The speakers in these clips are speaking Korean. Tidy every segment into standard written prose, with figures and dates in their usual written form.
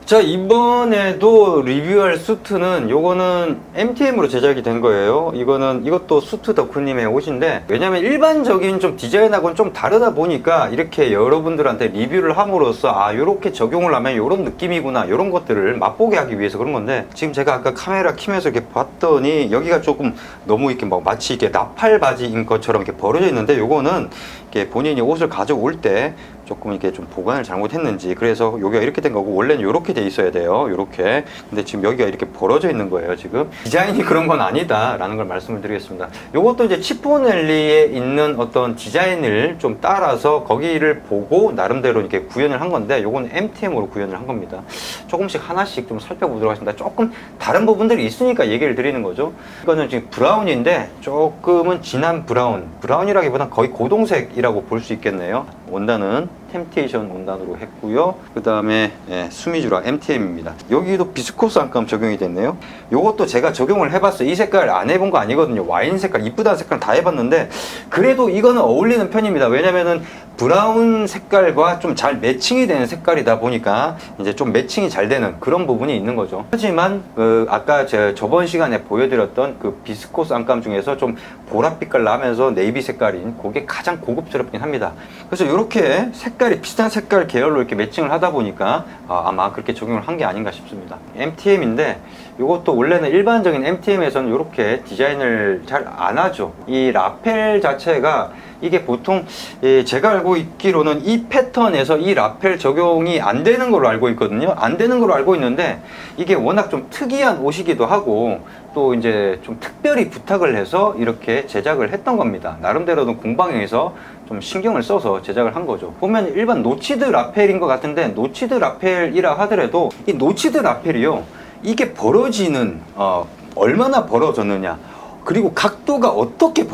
자, 이번에도 리뷰할 수트는 요거는 MTM으로 제작이 된 거예요. 이것도 수트 덕후님의 옷인데, 왜냐면 일반적인 좀 디자인하고는 좀 다르다 보니까 이렇게 여러분들한테 리뷰를 함으로써 아, 요렇게 적용을 하면 요런 느낌이구나, 요런 것들을 맛보게 하기 위해서 그런 건데, 지금 제가 아까 카메라 키면서 이렇게 봤더니 여기가 조금 너무 이렇게 막 마치 이렇게 나팔 바지인 것처럼 이렇게 벌어져 있는데, 요거는 이렇게 본인이 옷을 가져올 때 조금 이렇게 좀 보관을 잘못했는지 그래서 여기가 이렇게 된 거고, 원래는 이렇게 돼 있어야 돼요, 이렇게. 근데 지금 여기가 이렇게 벌어져 있는 거예요. 지금 디자인이 그런 건 아니다 라는 걸 말씀을 드리겠습니다. 요것도 이제 치포넬리에 있는 어떤 디자인을 좀 따라서 거기를 보고 나름대로 이렇게 구현을 한 건데, 요건 MTM으로 구현을 한 겁니다. 조금씩 하나씩 좀 살펴보도록 하겠습니다. 조금 다른 부분들이 있으니까 얘기를 드리는 거죠. 이거는 지금 브라운인데 조금은 진한 브라운이라기보단 거의 고동색이라고 볼 수 있겠네요. 원단은 템테이션 원단으로 했고요. 그 다음에 수미주라 MTM입니다. 여기도 비스코스 안감 적용이 됐네요. 요것도 제가 적용을 해봤어요. 이 색깔 안 해본 거 아니거든요. 와인 색깔, 이쁘다는 색깔 다 해봤는데 그래도 이거는 어울리는 편입니다. 왜냐면은 브라운 색깔과 좀 잘 매칭이 되는 색깔이다 보니까 이제 좀 매칭이 잘 되는 그런 부분이 있는 거죠. 하지만 아까 제가 저번 시간에 보여드렸던 그 비스코스 안감 중에서 좀 보랏빛깔 나면서 네이비 색깔인 그게 가장 고급스럽긴 합니다. 그래서 이렇게 색깔이 비슷한 색깔 계열로 이렇게 매칭을 하다 보니까 아마 그렇게 적용을 한 게 아닌가 싶습니다. MTM인데 이것도 원래는 일반적인 MTM에서는 이렇게 디자인을 잘 안 하죠. 이 라펠 자체가 이게 보통 제가 알고 있기로는 이 패턴에서 이 라펠 적용이 안 되는 걸로 알고 있거든요. 안 되는 걸로 알고 있는데 이게 워낙 좀 특이한 옷이기도 하고 또 이제 좀 특별히 부탁을 해서 이렇게 제작을 했던 겁니다. 나름대로는 공방에서 좀 신경을 써서 제작을 한 거죠. 보면 일반 노치드 라펠인 것 같은데, 노치드 라펠이라 하더라도 이 노치드 라펠이요, 이게 벌어지는 얼마나 벌어졌느냐, 그리고 각도가 어떻게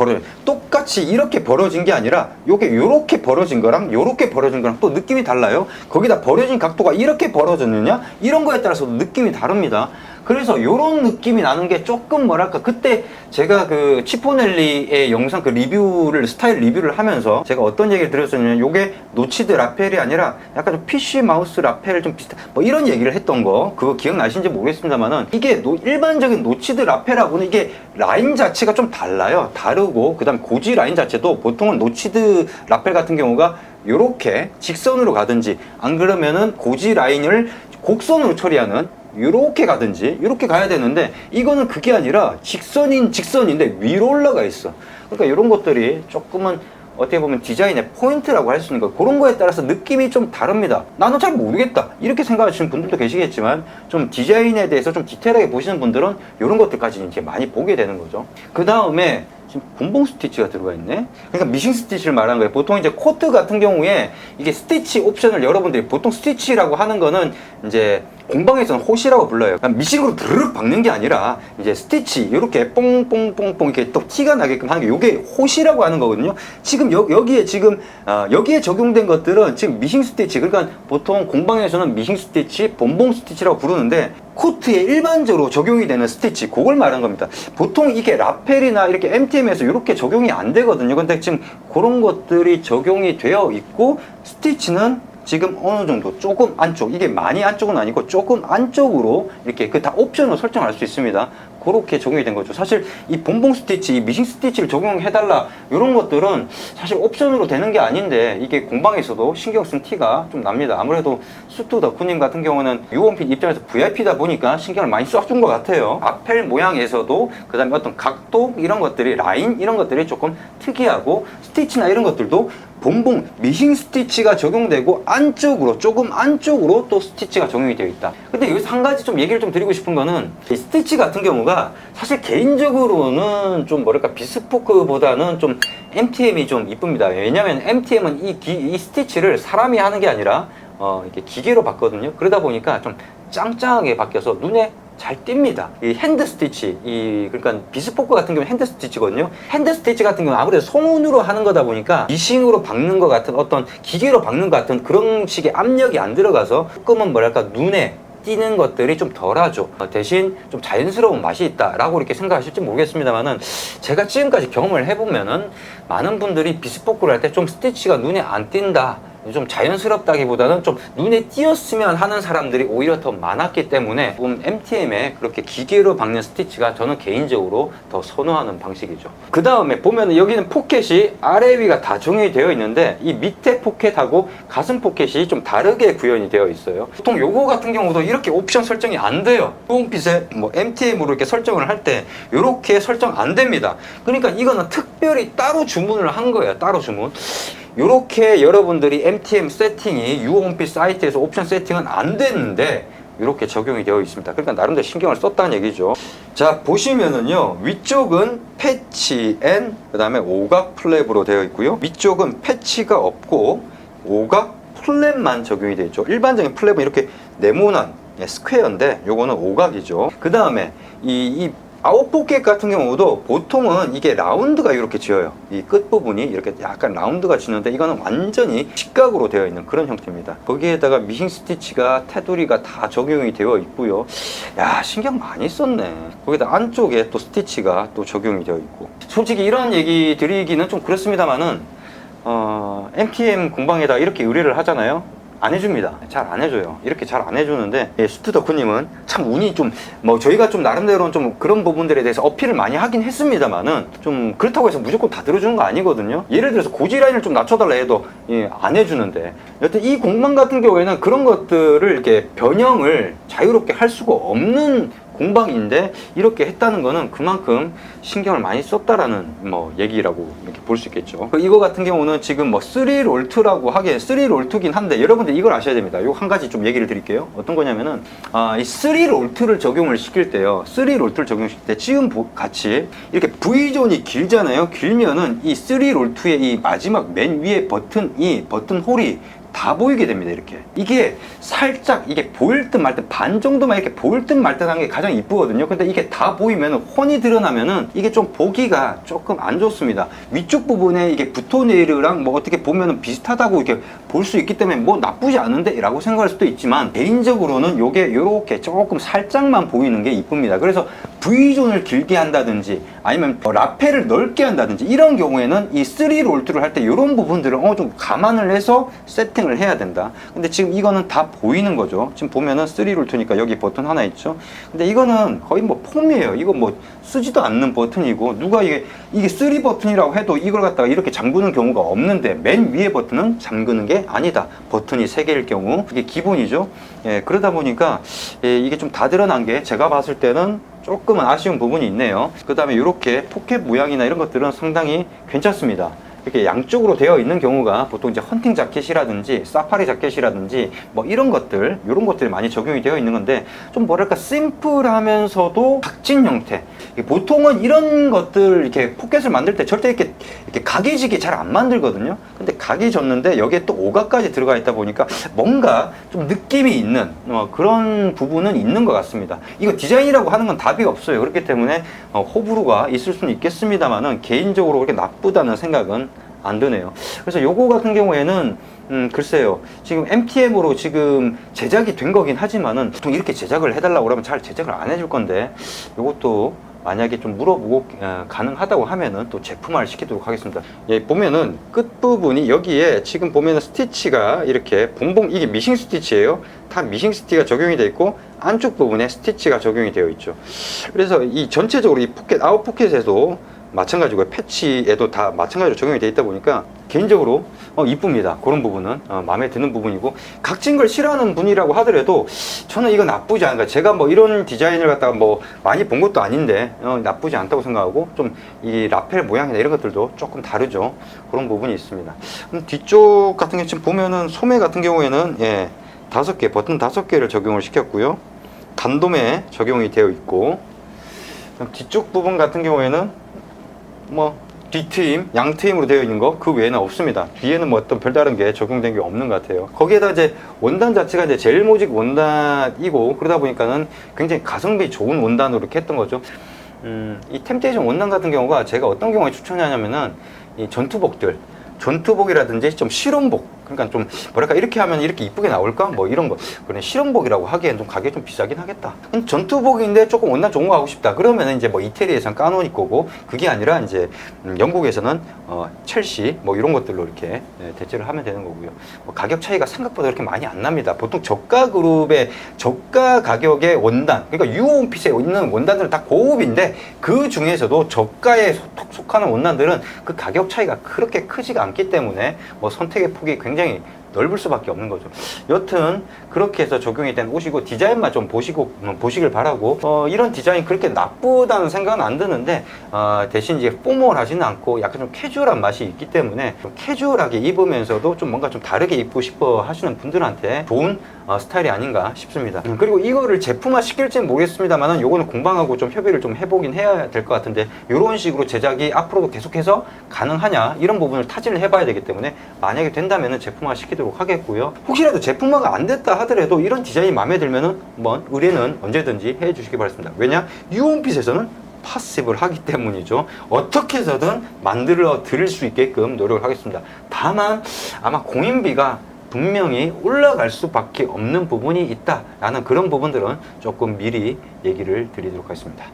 똑같이 이렇게 벌어진 게 아니라 요게 요렇게 벌어진 거랑 요렇게 벌어진 거랑 또 느낌이 달라요. 거기다 벌어진 각도가 이렇게 벌어졌느냐, 이런 거에 따라서도 느낌이 다릅니다. 그래서 요런 느낌이 나는 게 조금 뭐랄까, 그때 제가 그 치포넬리의 영상 그 스타일 리뷰를 하면서 제가 어떤 얘기를 드렸었냐면, 요게 노치드 라펠이 아니라 약간 좀 PC 마우스 라펠 좀 비슷한 뭐 이런 얘기를 했던 거, 그거 기억나시는지 모르겠습니다만은, 이게 일반적인 노치드 라펠하고는 이게 라인 자체가 좀 달라요. 다르고, 그 다음에 고지 라인 자체도 보통은 노치드 라펠 같은 경우가 요렇게 직선으로 가든지, 안 그러면은 고지 라인을 곡선으로 처리하는, 이렇게 가든지 이렇게 가야 되는데, 이거는 그게 아니라 직선인데 위로 올라가 있어. 그러니까 이런 것들이 조금은 어떻게 보면 디자인의 포인트라고 할 수 있는 거, 그런 거에 따라서 느낌이 좀 다릅니다. 나는 잘 모르겠다 이렇게 생각하시는 분들도 계시겠지만, 좀 디자인에 대해서 좀 디테일하게 보시는 분들은 이런 것들까지 이제 많이 보게 되는 거죠. 그 다음에 지금 본봉 스티치가 들어가 있네. 그러니까 미싱 스티치를 말하는 거예요. 보통 이제 코트 같은 경우에 이게 스티치 옵션을, 여러분들이 보통 스티치라고 하는 거는 이제 공방에서는 홀이라고 불러요. 그러니까 미싱으로 드르륵 박는 게 아니라 이제 스티치 이렇게 뽕뽕뽕뽕 이렇게 또 티가 나게끔 하는 게, 요게 홀이라고 하는 거거든요. 지금 여기에 지금 여기에 적용된 것들은 지금 미싱 스티치, 그러니까 보통 공방에서는 미싱 스티치, 본봉 스티치라고 부르는데, 코트에 일반적으로 적용이 되는 스티치, 그걸 말한 겁니다. 보통 이게 라펠이나 이렇게 MTM에서 이렇게 적용이 안 되거든요. 근데 지금 그런 것들이 적용이 되어 있고, 스티치는 지금 어느 정도 조금 안쪽, 이게 많이 안쪽은 아니고 조금 안쪽으로 이렇게 그 다 옵션으로 설정할 수 있습니다. 그렇게 적용이 된 거죠. 사실 이 본봉 스티치, 이 미싱 스티치를 적용해달라 이런 것들은 사실 옵션으로 되는 게 아닌데, 이게 공방에서도 신경 쓴 티가 좀 납니다. 아무래도 수트 덕후님 같은 경우는 유원핏 입장에서 VIP다 보니까 신경을 많이 써준 것 같아요. 라펠 모양에서도 그 다음에 어떤 각도 이런 것들이, 라인 이런 것들이 조금 특이하고, 스티치나 이런 것들도 본봉 미싱 스티치가 적용되고 안쪽으로, 조금 안쪽으로 또 스티치가 적용이 되어 있다. 근데 여기서 한 가지 좀 얘기를 좀 드리고 싶은 거는, 이 스티치 같은 경우가 사실 개인적으로는 좀 뭐랄까, 비스포크보다는 좀 MTM이 좀 이쁩니다. 왜냐면 MTM은 이 스티치를 사람이 하는 게 아니라 이렇게 기계로 봤거든요. 그러다 보니까 좀 짱짱하게 바뀌어서 눈에 잘 띕니다. 이 핸드 스티치, 그러니까 비스포크 같은 경우는 핸드 스티치거든요. 핸드 스티치 같은 경우는 아무래도 손으로 하는 거다 보니까 미싱으로 박는 것 같은, 어떤 기계로 박는 것 같은 그런 식의 압력이 안 들어가서 조금은 뭐랄까, 눈에 띄는 것들이 좀 덜하죠. 대신 좀 자연스러운 맛이 있다라고 이렇게 생각하실지 모르겠습니다만은, 제가 지금까지 경험을 해보면은 많은 분들이 비스포크를 할 때 좀 스티치가 눈에 안 띈다, 좀 자연스럽다기보다는 좀 눈에 띄었으면 하는 사람들이 오히려 더 많았기 때문에 조금 MTM에 그렇게 기계로 박는 스티치가 저는 개인적으로 더 선호하는 방식이죠. 그 다음에 보면 여기는 포켓이 아래 위가 다 정형이 되어 있는데 이 밑에 포켓하고 가슴 포켓이 좀 다르게 구현이 되어 있어요. 보통 요거 같은 경우도 이렇게 옵션 설정이 안 돼요. 후홍핏에 뭐 MTM으로 이렇게 설정을 할 때 이렇게 설정 안 됩니다. 그러니까 이거는 특별히 따로 주문을 한 거예요. 따로 주문. 이렇게 여러분들이 MTM 세팅이 유홈핏 사이트에서 옵션 세팅은 안 되는데 이렇게 적용이 되어 있습니다. 그러니까 나름대로 신경을 썼다는 얘기죠. 자, 보시면은요, 위쪽은 패치 앤 그 다음에 오각 플랩으로 되어 있고요, 위쪽은 패치가 없고 오각 플랩만 적용이 되어 있죠. 일반적인 플랩은 이렇게 네모난 스퀘어인데 요거는 오각이죠. 그 다음에 이 아웃포켓 같은 경우도 보통은 이게 라운드가 이렇게 지어요. 이 끝부분이 이렇게 약간 라운드가 지는데 이거는 완전히 직각으로 되어 있는 그런 형태입니다. 거기에다가 미싱 스티치가 테두리가 다 적용이 되어 있고요. 야, 신경 많이 썼네. 거기다 안쪽에 또 스티치가 또 적용이 되어 있고. 솔직히 이런 얘기 드리기는 좀 그렇습니다만은 MTM 공방에다 이렇게 의뢰를 하잖아요. 안 해줍니다. 잘 안 해줘요. 이렇게 잘 안 해주는데, 수트 덕후님은 참 운이 좀, 저희가 좀 나름대로는 좀 그런 부분들에 대해서 어필을 많이 하긴 했습니다만은, 좀 그렇다고 해서 무조건 다 들어주는 거 아니거든요. 예를 들어서 고지 라인을 좀 낮춰달라 해도, 안 해주는데. 여튼 이 공방 같은 경우에는 그런 것들을 이렇게 변형을 자유롭게 할 수가 없는 공방인데 이렇게 했다는 거는 그만큼 신경을 많이 썼다라는 얘기라고 이렇게 볼 수 있겠죠. 이거 같은 경우는 지금 3롤2라고 하기에 3롤2긴 한데 여러분들 이걸 아셔야 됩니다. 요 한 가지 좀 얘기를 드릴게요. 어떤 거냐면은 이 3롤2를 적용을 시킬 때요, 3롤2를 적용시킬 때 지금 같이 이렇게 V존이 길잖아요. 길면은 이 3롤2의 이 마지막 맨 위에 버튼 홀이 다 보이게 됩니다. 이렇게 이게 살짝 이게 보일 듯 말 듯 반 정도만 이렇게 보일 듯 말 듯한 게 가장 이쁘거든요. 근데 이게 다 보이면 혼이 드러나면은 이게 좀 보기가 조금 안 좋습니다. 위쪽 부분에 이게 붓토네일이랑 어떻게 보면은 비슷하다고 이렇게 볼 수 있기 때문에 나쁘지 않은데 라고 생각할 수도 있지만, 개인적으로는 요게 이렇게 조금 살짝만 보이는 게 이쁩니다. 그래서 V존을 길게 한다든지 아니면 라펠을 넓게 한다든지 이런 경우에는 이 3롤2를 할 때 이런 부분들을 좀 감안을 해서 세팅을 해야 된다. 근데 지금 이거는 다 보이는 거죠. 지금 보면은 3롤2니까 여기 버튼 하나 있죠. 근데 이거는 거의 폼이에요. 이거 쓰지도 않는 버튼이고, 누가 이게 3 버튼이라고 해도 이걸 갖다가 이렇게 잠그는 경우가 없는데 맨 위에 버튼은 잠그는 게 아니다. 버튼이 3개일 경우 이게 기본이죠. 그러다 보니까 이게 좀 다 드러난 게 제가 봤을 때는 조금은 아쉬운 부분이 있네요. 그 다음에 이렇게 포켓 모양이나 이런 것들은 상당히 괜찮습니다. 이렇게 양쪽으로 되어 있는 경우가 보통 이제 헌팅 자켓이라든지 사파리 자켓이라든지 이런 것들이 많이 적용이 되어 있는 건데, 좀 뭐랄까 심플하면서도 각진 형태. 보통은 이런 것들 이렇게 포켓을 만들 때 절대 이렇게 각이 지게 잘 안 만들거든요. 근데 각이 졌는데 여기에 또 오각까지 들어가 있다 보니까 뭔가 좀 느낌이 있는 그런 부분은 있는 것 같습니다. 이거 디자인이라고 하는 건 답이 없어요. 그렇기 때문에 호불호가 있을 수는 있겠습니다만은 개인적으로 그렇게 나쁘다는 생각은 안 드네요. 그래서 요거 같은 경우에는 글쎄요, 지금 MTM으로 지금 제작이 된 거긴 하지만은 보통 이렇게 제작을 해달라고 그러면 잘 제작을 안 해줄 건데, 요것도 만약에 좀 물어보고 가능하다고 하면은 또 제품화를 시키도록 하겠습니다. 보면은 끝부분이 여기에 지금 보면은 스티치가 이렇게 이게 미싱 스티치예요. 다 미싱 스티치가 적용이 되어 있고 안쪽 부분에 스티치가 적용이 되어 있죠. 그래서 이 전체적으로 이 포켓, 아웃 포켓에도 마찬가지고 패치에도 다 마찬가지로 적용이 되어 있다 보니까 개인적으로 이쁩니다. 그런 부분은 마음에 드는 부분이고, 각진 걸 싫어하는 분이라고 하더라도 저는 이거 나쁘지 않은가. 제가 이런 디자인을 갖다가 많이 본 것도 아닌데 나쁘지 않다고 생각하고, 좀 이 라펠 모양이나 이런 것들도 조금 다르죠. 그런 부분이 있습니다. 뒤쪽 같은 경우 지금 보면은 소매 같은 경우에는 5개, 버튼 5개를 적용을 시켰고요. 단도매 적용이 되어 있고, 뒤쪽 부분 같은 경우에는 뒤트임, 양트임으로 되어 있는 거 그 외에는 없습니다. 뒤에는 어떤 별다른 게 적용된 게 없는 것 같아요. 거기에다 이제 원단 자체가 이제 젤모직 원단이고, 그러다 보니까는 굉장히 가성비 좋은 원단으로 이렇게 했던 거죠. 이 템테이션 원단 같은 경우가 제가 어떤 경우에 추천하냐면은 이 전투복이라든지 좀 실험복 그러니까 좀 뭐랄까 이렇게 하면 이렇게 이쁘게 나올까? 뭐 이런 거. 그런 실험복이라고 하기엔 좀 가격이 좀 비싸긴 하겠다. 전투복인데 조금 원단 좋은 거 하고 싶다. 그러면은 이제 뭐 이태리에선 까노니 거고, 그게 아니라 이제 영국에서는 첼시 뭐 이런 것들로 이렇게 대체를 하면 되는 거고요. 뭐 가격 차이가 생각보다 그렇게 많이 안 납니다. 보통 저가 그룹의 저가 가격의 원단, 그러니까 유홈핏에 있는 원단들은 다 고급인데 그 중에서도 저가에 속하는 원단들은 그 가격 차이가 그렇게 크지가 않기 때문에 뭐 선택의 폭이 굉장히 넓을 수밖에 없는 거죠. 여튼 그렇게 해서 적용이 된 옷이고, 디자인만 좀 보시길 바라고, 이런 디자인 그렇게 나쁘다는 생각은 안 드는데, 대신 이제 포멀하지는 않고 약간 좀 캐주얼한 맛이 있기 때문에 좀 캐주얼하게 입으면서도 좀 뭔가 좀 다르게 입고 싶어 하시는 분들한테 좋은 스타일이 아닌가 싶습니다. 그리고 이거를 제품화 시킬지는 모르겠습니다만, 요거는 공방하고 좀 협의를 좀 해보긴 해야 될 것 같은데, 이런 식으로 제작이 앞으로도 계속해서 가능하냐, 이런 부분을 타진을 해봐야 되기 때문에, 만약에 된다면 제품화 시키도록 하겠고요. 혹시라도 제품화가 안 됐다 하더라도 이런 디자인이 마음에 들면은 한번 의뢰는 언제든지 해주시기 바랍니다. 왜냐? 유홈핏에서는 파시브를 하기 때문이죠. 어떻게 해서든 만들어 드릴 수 있게끔 노력을 하겠습니다. 다만 아마 공인비가 분명히 올라갈 수밖에 없는 부분이 있다라는 그런 부분들은 조금 미리 얘기를 드리도록 하겠습니다.